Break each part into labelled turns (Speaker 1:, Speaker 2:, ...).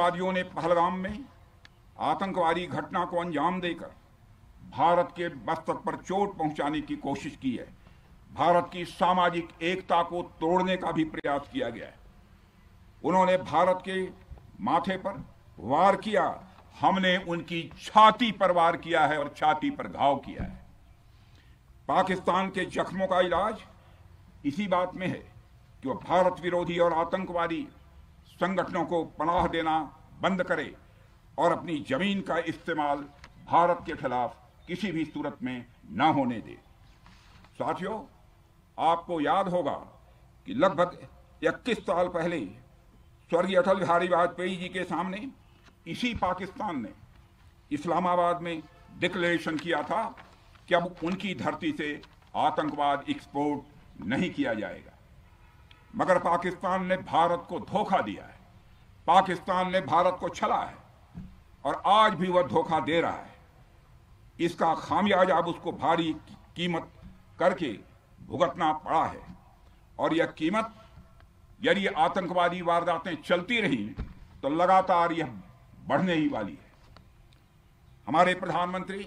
Speaker 1: आतंकवादियों ने पहलगाम में आतंकवादी घटना को अंजाम देकर भारत के मस्तक पर चोट पहुंचाने की कोशिश की है। भारत की सामाजिक एकता को तोड़ने का भी प्रयास किया गया है। उन्होंने भारत के माथे पर वार किया, हमने उनकी छाती पर वार किया है और छाती पर घाव किया है। पाकिस्तान के जख्मों का इलाज इसी बात में है कि वह भारत विरोधी और आतंकवादी संगठनों को पनाह देना बंद करे और अपनी जमीन का इस्तेमाल भारत के खिलाफ किसी भी सूरत में न होने दे। साथियों, आपको याद होगा कि लगभग 21 साल पहले स्वर्गीय अटल बिहारी वाजपेयी जी के सामने इसी पाकिस्तान ने इस्लामाबाद में डिक्लेरेशन किया था कि अब उनकी धरती से आतंकवाद एक्सपोर्ट नहीं किया जाएगा। मगर पाकिस्तान ने भारत को धोखा दिया है, पाकिस्तान ने भारत को छला है और आज भी वह धोखा दे रहा है। इसका खामियाजा अब उसको भारी कीमत करके भुगतना पड़ा है और यह कीमत यदि आतंकवादी वारदातें चलती रही तो लगातार यह बढ़ने ही वाली है। हमारे प्रधानमंत्री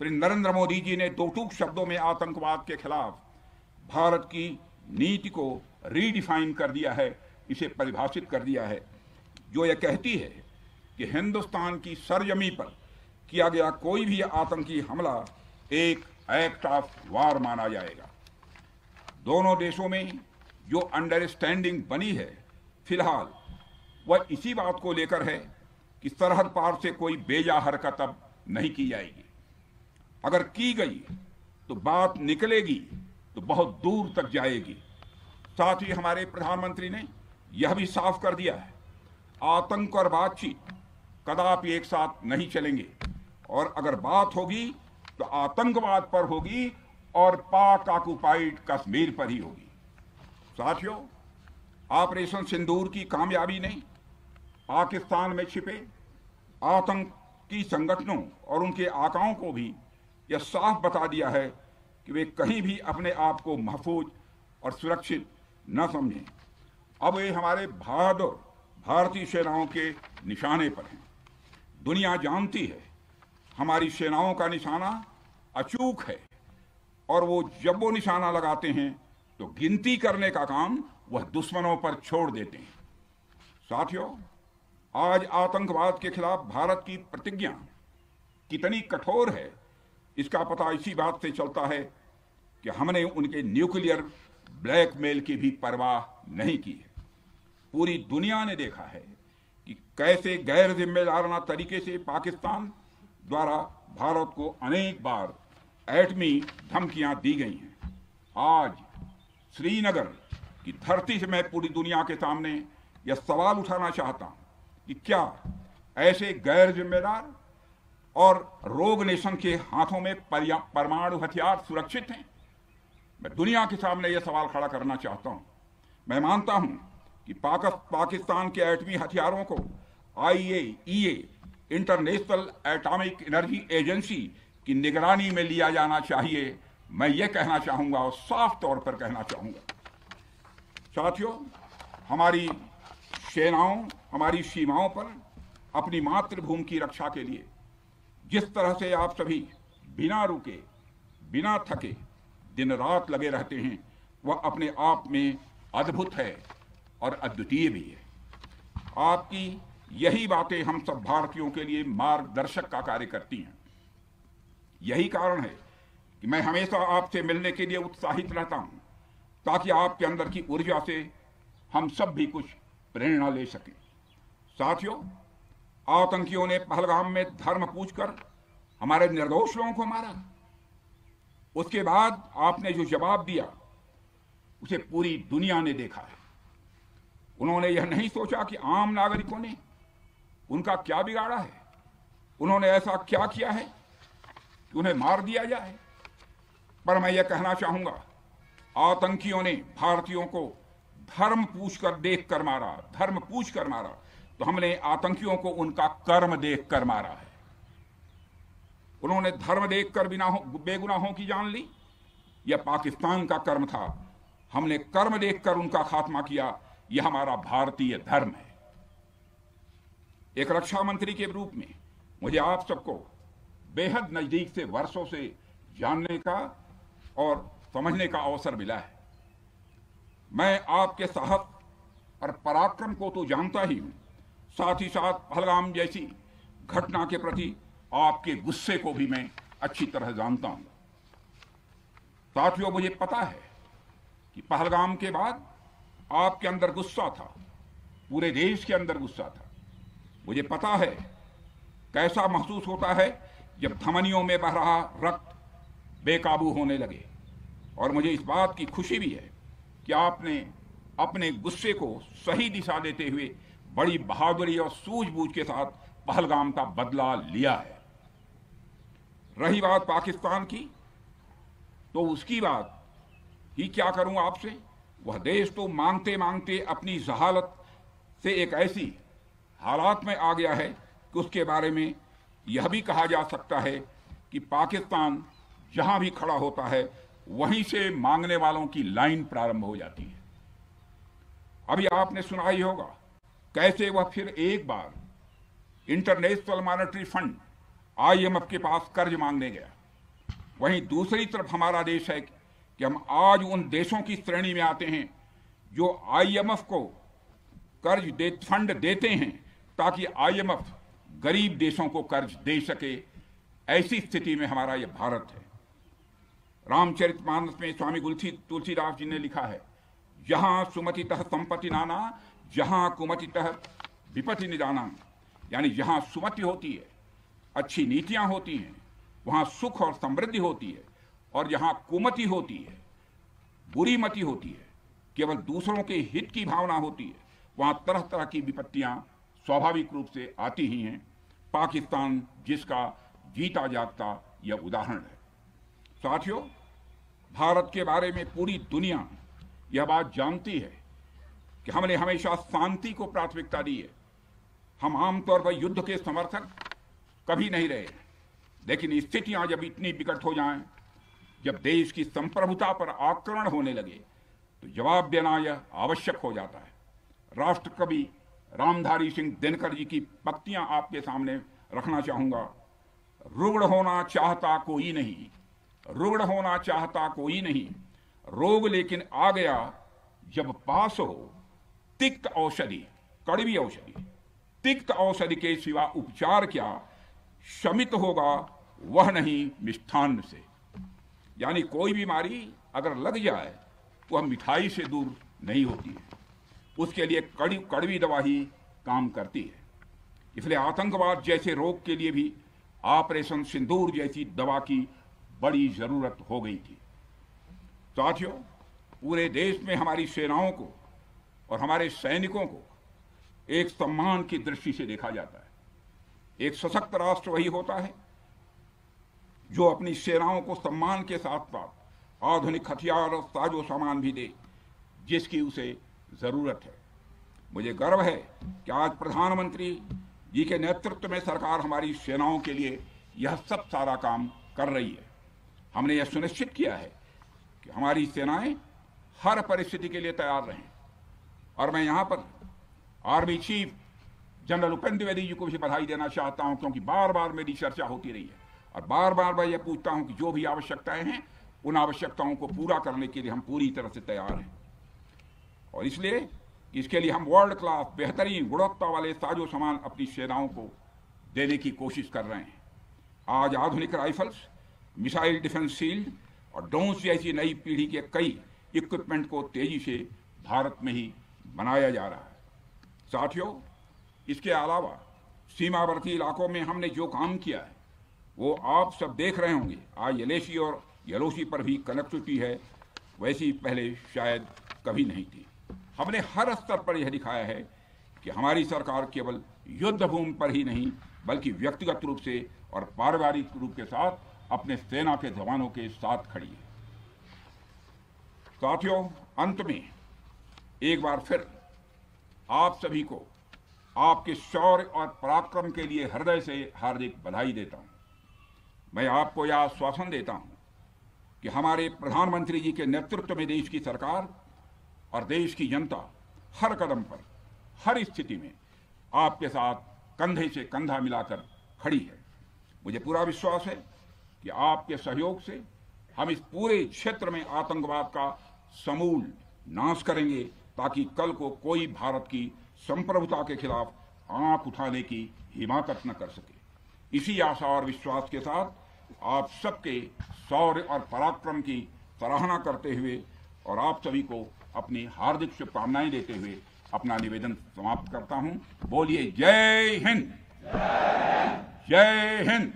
Speaker 1: श्री नरेंद्र मोदी जी ने दो टूक शब्दों में आतंकवाद के खिलाफ भारत की नीति को रीडिफाइन कर दिया है, इसे परिभाषित कर दिया है, जो यह कहती है कि हिंदुस्तान की सरजमी पर किया गया कोई भी आतंकी हमला एक एक्ट ऑफ वार माना जाएगा। दोनों देशों में जो अंडरस्टैंडिंग बनी है फिलहाल वह इसी बात को लेकर है कि सरहद पार से कोई बेजा हरकत अब नहीं की जाएगी। अगर की गई तो बात निकलेगी तो बहुत दूर तक जाएगी। साथ ही हमारे प्रधानमंत्री ने यह भी साफ कर दिया है, आतंक और बातचीत कदापि एक साथ नहीं चलेंगे और अगर बात होगी तो आतंकवाद पर होगी और पाक ऑक्युपाइड कश्मीर पर ही होगी। साथियों, ऑपरेशन सिंदूर की कामयाबी ने पाकिस्तान में छिपे आतंकी संगठनों और उनके आकाओं को भी यह साफ बता दिया है कि वे कहीं भी अपने आप को महफूज और सुरक्षित न समझें। अब वे हमारे बहादुर भारतीय सेनाओं के निशाने पर हैं। दुनिया जानती है हमारी सेनाओं का निशाना अचूक है और वो जब वो निशाना लगाते हैं तो गिनती करने का काम वह दुश्मनों पर छोड़ देते हैं। साथियों, आज आतंकवाद के खिलाफ भारत की प्रतिज्ञा कितनी कठोर है इसका पता इसी बात से चलता है कि हमने उनके न्यूक्लियर ब्लैकमेल की भी परवाह नहीं की है। पूरी दुनिया ने देखा है कि कैसे गैर जिम्मेदाराना तरीके से पाकिस्तान द्वारा भारत को अनेक बार एटमी धमकियां दी गई हैं। आज श्रीनगर की धरती से मैं पूरी दुनिया के सामने यह सवाल उठाना चाहता हूं कि क्या ऐसे गैर जिम्मेदार और रोग नेशन के हाथों में परमाणु हथियार सुरक्षित हैं? मैं दुनिया के सामने यह सवाल खड़ा करना चाहता हूं। मैं मानता हूं कि पाकिस्तान के एटमी हथियारों को IAEA international atomic energy agency की निगरानी में लिया जाना चाहिए। मैं ये कहना चाहूंगा और साफ तौर पर कहना चाहूंगा। साथियों, हमारी सेनाओं हमारी सीमाओं पर अपनी मातृभूमि की रक्षा के लिए जिस तरह से आप सभी बिना रुके बिना थके दिन रात लगे रहते हैं वह अपने आप में अद्भुत है और अद्वितीय भी है। आपकी यही बातें हम सब भारतीयों के लिए मार्गदर्शक का कार्य करती हैं। यही कारण है कि मैं हमेशा आपसे मिलने के लिए उत्साहित रहता हूं ताकि आपके अंदर की ऊर्जा से हम सब भी कुछ प्रेरणा ले सकें। साथियों, आतंकियों ने पहलगाम में धर्म पूछकर हमारे निर्दोष लोगों को मारा। उसके बाद आपने जो जवाब दिया उसे पूरी दुनिया ने देखा है। उन्होंने यह नहीं सोचा कि आम नागरिकों ने उनका क्या बिगाड़ा है, उन्होंने ऐसा क्या किया है कि उन्हें मार दिया जाए। पर मैं यह कहना चाहूंगा, आतंकियों ने भारतीयों को धर्म पूछकर देखकर मारा, धर्म पूछकर मारा, तो हमने आतंकियों को उनका कर्म देखकर मारा है। उन्होंने धर्म देखकर बेगुनाहों की जान ली, यह पाकिस्तान का कर्म था। हमने कर्म देखकर उनका खात्मा किया, यह हमारा भारतीय धर्म है। एक रक्षा मंत्री के रूप में मुझे आप सबको बेहद नजदीक से वर्षों से जानने का और समझने का अवसर मिला है। मैं आपके साहस और पराक्रम को तो जानता ही हूं, साथ ही साथ पहलगाम जैसी घटना के प्रति आपके गुस्से को भी मैं अच्छी तरह जानता हूं। साथियों, मुझे पता है कि पहलगाम के बाद आपके अंदर गुस्सा था, पूरे देश के अंदर गुस्सा था। मुझे पता है कैसा महसूस होता है जब धमनियों में बह रहा रक्त बेकाबू होने लगे, और मुझे इस बात की खुशी भी है कि आपने अपने गुस्से को सही दिशा देते हुए बड़ी बहादुरी और सूझबूझ के साथ पहलगाम का बदला लिया है। रही बात पाकिस्तान की, तो उसकी बात ही क्या करूं आपसे। वह देश तो मांगते मांगते अपनी जहालत से एक ऐसी हालात में आ गया है कि उसके बारे में यह भी कहा जा सकता है कि पाकिस्तान जहां भी खड़ा होता है वहीं से मांगने वालों की लाइन प्रारंभ हो जाती है। अभी आपने सुना ही होगा कैसे वह फिर एक बार इंटरनेशनल मॉनेटरी फंड IMF के पास कर्ज मांगने गया। वहीं दूसरी तरफ हमारा देश है कि हम आज उन देशों की श्रेणी में आते हैं जो IMF को फंड देते हैं ताकि IMF गरीब देशों को कर्ज दे सके। ऐसी स्थिति में हमारा यह भारत है। रामचरितमानस में स्वामी तुलसीदास जी ने लिखा है, जहां सुमतितः संपत्ति नाना, जहां कुमतितः विपत्ति निदाना। यानी जहां सुमति होती है, अच्छी नीतियां होती हैं, वहां सुख और समृद्धि होती है, और जहां कुमति होती है, बुरी मति होती है, केवल दूसरों के हित की भावना होती है, वहां तरह तरह की विपत्तियां स्वाभाविक रूप से आती ही हैं। पाकिस्तान जिसका जीता जागता यह उदाहरण है। साथियों, भारत के बारे में पूरी दुनिया यह बात जानती है कि हमने हमेशा शांति को प्राथमिकता दी है। हम आमतौर पर युद्ध के समर्थक कभी नहीं रहे, लेकिन स्थितियां जब इतनी विकट हो जाएं, जब देश की संप्रभुता पर आक्रमण होने लगे, तो जवाब देना यह आवश्यक हो जाता है। राष्ट्र कवि रामधारी सिंह दिनकर जी की पंक्तियां आपके सामने रखना चाहूंगा। रुग्ण होना चाहता कोई नहीं, रुग्ण होना चाहता कोई नहीं, रोग लेकिन आ गया जब पास हो तिक्त औषधि, कड़वी औषधि। तिक्त औषधि के सिवा उपचार क्या, शमित होगा वह नहीं मिष्ठान्न से। यानी कोई बीमारी अगर लग जाए वह मिठाई से दूर नहीं होती है, उसके लिए कड़वी दवा ही काम करती है। इसलिए आतंकवाद जैसे रोग के लिए भी ऑपरेशन सिंदूर जैसी दवा की बड़ी जरूरत हो गई थी। साथियों, पूरे देश में हमारी सेनाओं को और हमारे सैनिकों को एक सम्मान की दृष्टि से देखा जाता है। एक सशक्त राष्ट्र वही होता है जो अपनी सेनाओं को सम्मान के साथ साथ आधुनिक हथियार और साजो सामान भी दे जिसकी उसे जरूरत है। मुझे गर्व है कि आज प्रधानमंत्री जी के नेतृत्व में सरकार हमारी सेनाओं के लिए यह सब सारा काम कर रही है। हमने यह सुनिश्चित किया है कि हमारी सेनाएं हर परिस्थिति के लिए तैयार रहें। और मैं यहां पर army chief general Upendra Dwivedi ji को भी बधाई देना चाहता हूं, क्योंकि बार बार मेरी चर्चा होती रही है और बार बार मैं यह पूछता हूं कि जो भी आवश्यकताएं हैं उन आवश्यकताओं को पूरा करने के लिए हम पूरी तरह से तैयार हैं। और इसलिए इसके लिए हम वर्ल्ड क्लास बेहतरीन गुणवत्ता वाले साजो सामान अपनी सेनाओं को देने की कोशिश कर रहे हैं। आज आधुनिक राइफल्स, मिसाइल डिफेंस शील्ड और ड्रोन्स जैसी नई पीढ़ी के कई इक्विपमेंट को तेजी से भारत में ही बनाया जा रहा है। साथियों, इसके अलावा सीमावर्ती इलाकों में हमने जो काम किया है वो आप सब देख रहे होंगे। आज LAC और LOC पर भी कनेक्टिविटी है, वैसी पहले शायद कभी नहीं थी। हमने हर स्तर पर यह दिखाया है कि हमारी सरकार केवल युद्ध भूमि पर ही नहीं बल्कि व्यक्तिगत रूप से और पारिवारिक रूप के साथ अपने सेना के जवानों के साथ खड़ी है। साथियों, अंत में एक बार फिर आप सभी को आपके शौर्य और पराक्रम के लिए हृदय से हार्दिक बधाई देता हूं। मैं आपको यह आश्वासन देता हूं कि हमारे प्रधानमंत्री जी के नेतृत्व में देश की सरकार और देश की जनता हर कदम पर, हर स्थिति में आपके साथ कंधे से कंधा मिलाकर खड़ी है। मुझे पूरा विश्वास है कि आपके सहयोग से हम इस पूरे क्षेत्र में आतंकवाद का समूल नाश करेंगे, ताकि कल को कोई भारत की संप्रभुता के खिलाफ आंख उठाने की हिमाकत न कर सके। इसी आशा और विश्वास के साथ आप सबके शौर्य और पराक्रम की सराहना करते हुए और आप सभी को अपनी हार्दिक शुभकामनाएं देते हुए अपना निवेदन समाप्त करता हूं। बोलिए जय हिंद, जय हिंद।